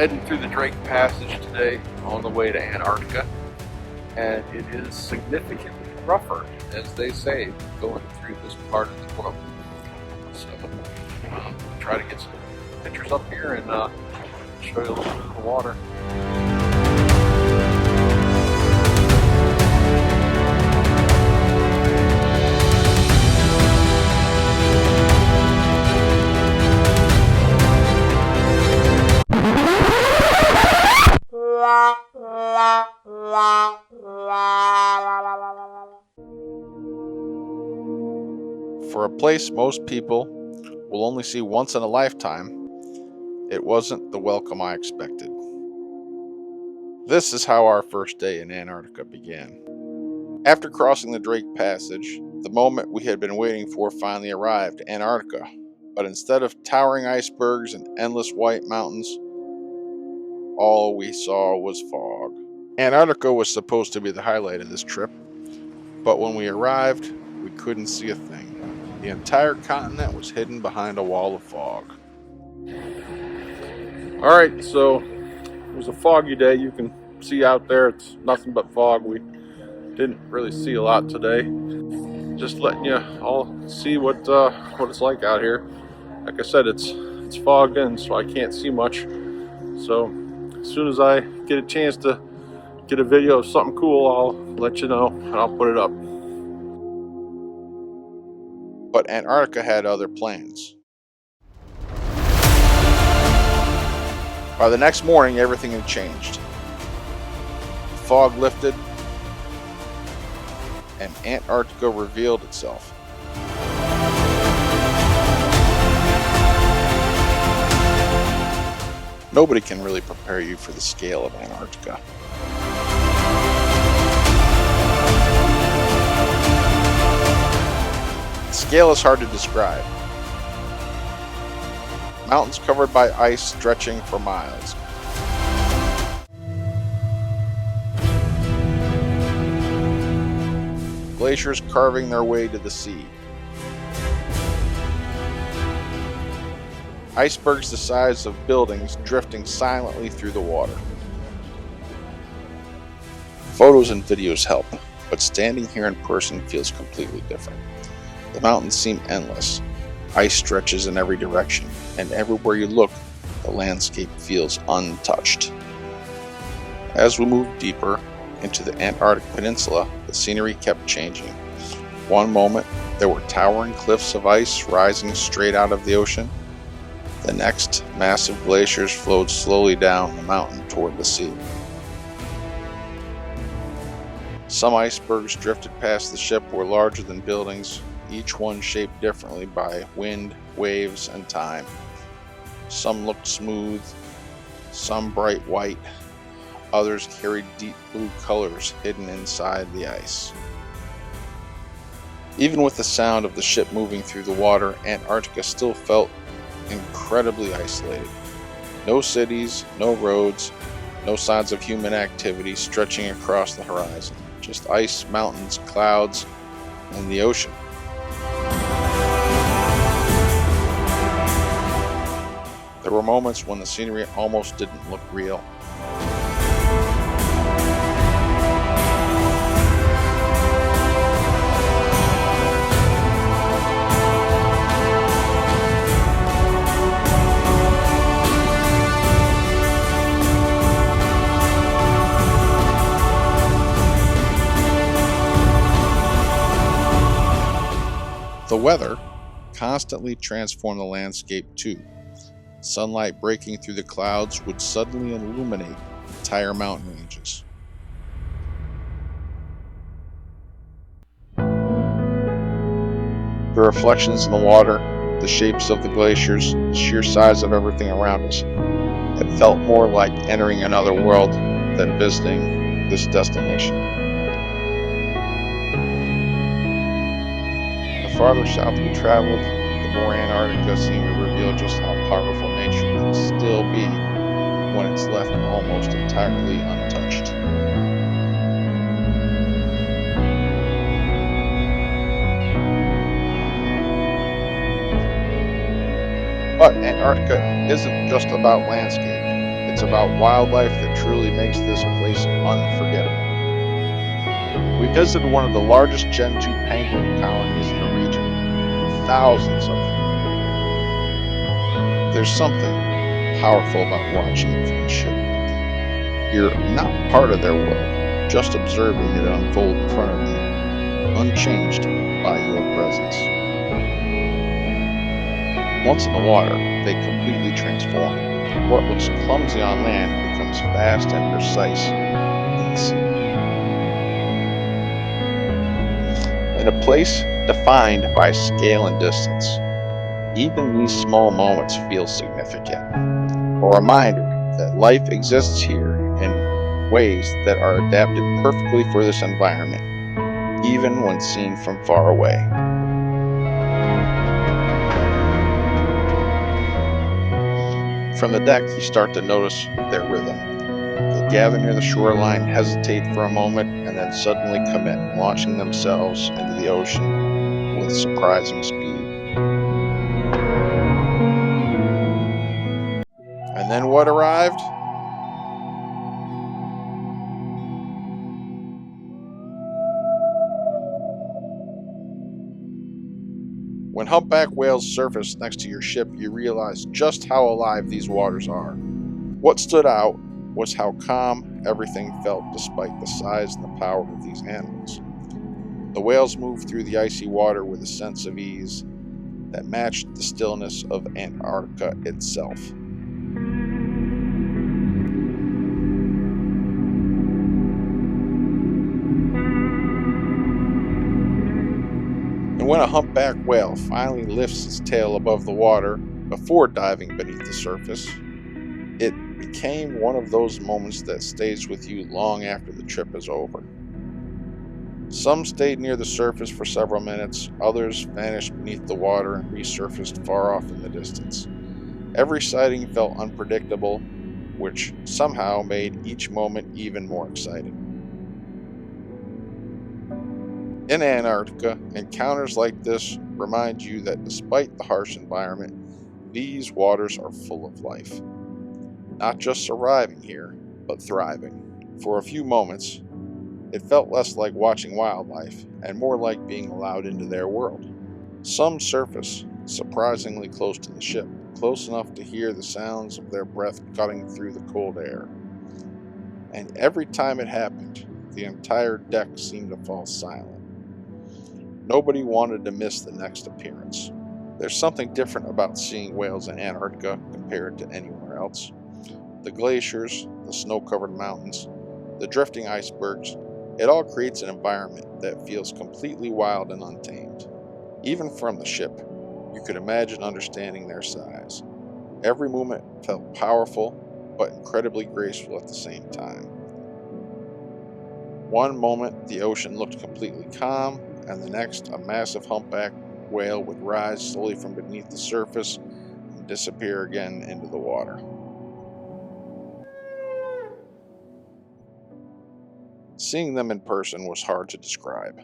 heading through the Drake Passage today on the way to Antarctica, and it is significantly rougher, as they say, going through this part of the world. So try to get some pictures up here and show you a little bit of the water. For a place most people will only see once in a lifetime, it wasn't the welcome I expected. This is how our first day in Antarctica began. After crossing the Drake Passage, the moment we had been waiting for finally arrived, Antarctica. But instead of towering icebergs and endless white mountains, all we saw was fog. Antarctica was supposed to be the highlight of this trip, but when we arrived, we couldn't see a thing. The entire continent was hidden behind a wall of fog. Alright, so it was a foggy day. You can see out there it's nothing but fog. We didn't really see a lot today. Just letting you all see what it's like out here. Like I said, it's fogged in, so I can't see much. So as soon as I get a chance to get a video of something cool, I'll let you know and I'll put it up. But Antarctica had other plans. By the next morning, everything had changed. The fog lifted, and Antarctica revealed itself. Nobody can really prepare you for the scale of Antarctica. The scale is hard to describe. Mountains covered by ice stretching for miles. Glaciers carving their way to the sea. Icebergs the size of buildings drifting silently through the water. Photos and videos help, but standing here in person feels completely different. The mountains seem endless. Ice stretches in every direction, and everywhere you look, the landscape feels untouched. As we moved deeper into the Antarctic Peninsula, the scenery kept changing. One moment, there were towering cliffs of ice rising straight out of the ocean. The next, massive glaciers flowed slowly down the mountain toward the sea. Some icebergs drifted past the ship were larger than buildings, each one shaped differently by wind, waves, and time. Some looked smooth, some bright white, others carried deep blue colors hidden inside the ice. Even with the sound of the ship moving through the water, Antarctica still felt incredibly isolated. No cities, no roads, no signs of human activity stretching across the horizon. Just ice, mountains, clouds, and the ocean. There were moments when the scenery almost didn't look real. The weather constantly transformed the landscape too. Sunlight breaking through the clouds would suddenly illuminate entire mountain ranges. The reflections in the water, the shapes of the glaciers, the sheer size of everything around us. It felt more like entering another world than visiting this destination. The farther south we traveled, the more Antarctica seemed to reveal just how powerful nature can still be when it's left almost entirely untouched. But Antarctica isn't just about landscape. It's about wildlife that truly makes this place unforgettable. We visited one of the largest Gen 2 penguin colonies in the region, thousands of them. There's something powerful about watching it from the ship. You're not part of their world, just observing it unfold in front of you, unchanged by your presence. Once in the water, they completely transform. What looks clumsy on land becomes fast and precise in the sea. In a place defined by scale and distance, even these small moments feel significant. A reminder that life exists here in ways that are adapted perfectly for this environment, even when seen from far away. From the deck, you start to notice their rhythm. They gather near the shoreline, hesitate for a moment, and then suddenly commit, launching themselves into the ocean with surprising speed. And then what arrived? When humpback whales surface next to your ship, you realize just how alive these waters are. What stood out was how calm everything felt despite the size and the power of these animals. The whales moved through the icy water with a sense of ease that matched the stillness of Antarctica itself. And when a humpback whale finally lifts its tail above the water before diving beneath the surface, it became one of those moments that stays with you long after the trip is over. Some stayed near the surface for several minutes, others vanished beneath the water and resurfaced far off in the distance. Every sighting felt unpredictable, which somehow made each moment even more exciting. In Antarctica, encounters like this remind you that despite the harsh environment, these waters are full of life. Not just surviving here, but thriving. For a few moments, it felt less like watching wildlife and more like being allowed into their world. Some surface surprisingly close to the ship, close enough to hear the sounds of their breath cutting through the cold air. And every time it happened, the entire deck seemed to fall silent. Nobody wanted to miss the next appearance. There's something different about seeing whales in Antarctica compared to anywhere else. The glaciers, the snow-covered mountains, the drifting icebergs, it all creates an environment that feels completely wild and untamed. Even from the ship, you could imagine understanding their size. Every movement felt powerful, but incredibly graceful at the same time. One moment, the ocean looked completely calm, and the next, a massive humpback whale would rise slowly from beneath the surface and disappear again into the water. Seeing them in person was hard to describe.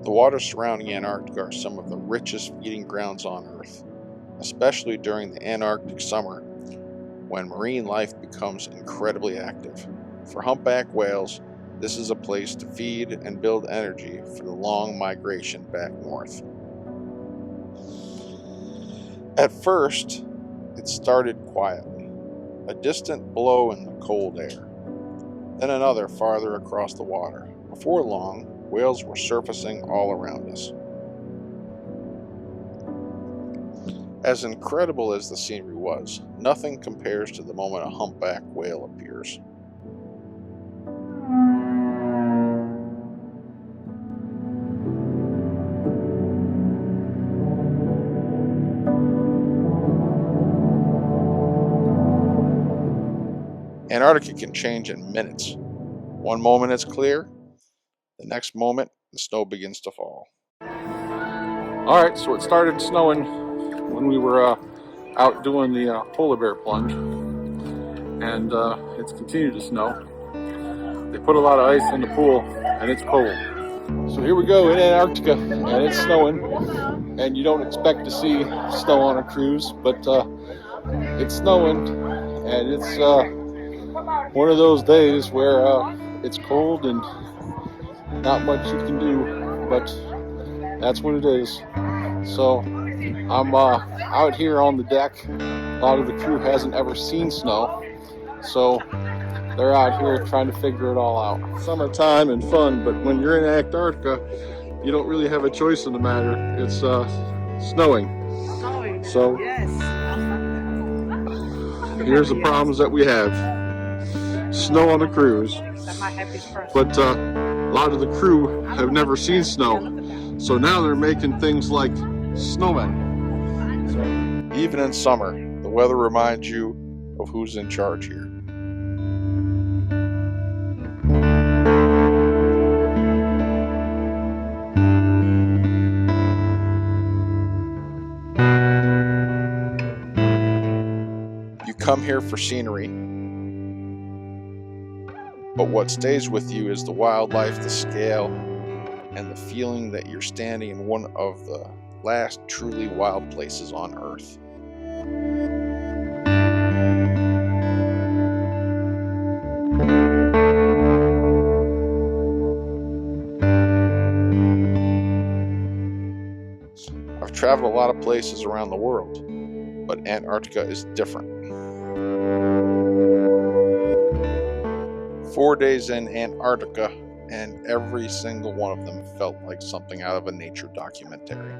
The waters surrounding Antarctica are some of the richest feeding grounds on Earth, especially during the Antarctic summer when marine life becomes incredibly active. For humpback whales, this is a place to feed and build energy for the long migration back north. At first, it started quietly, a distant blow in the cold air, then another farther across the water. Before long, whales were surfacing all around us. As incredible as the scenery was, nothing compares to the moment a humpback whale appears. Antarctica can change in minutes. One moment it's clear, the next moment the snow begins to fall. All right, so it started snowing when we were out doing the polar bear plunge, and it's continued to snow. They put a lot of ice in the pool, and it's cold. So here we go in Antarctica, and it's snowing, and you don't expect to see snow on a cruise, but it's snowing, and it's one of those days where it's cold and not much you can do, but that's what it is. So I'm out here on the deck. A lot of the crew hasn't ever seen snow, so they're out here trying to figure it all out. Summertime and fun, but when you're in Antarctica, you don't really have a choice in the matter. It's snowing. So here's the problems that we have. Snow on the cruise. But a lot of the crew have never seen snow. So now they're making things like snowmen. Even in summer, the weather reminds you of who's in charge here. You come here for scenery, but what stays with you is the wildlife, the scale, and the feeling that you're standing in one of the last truly wild places on Earth. I've traveled a lot of places around the world, but Antarctica is different. 4 days in Antarctica, and every single one of them felt like something out of a nature documentary.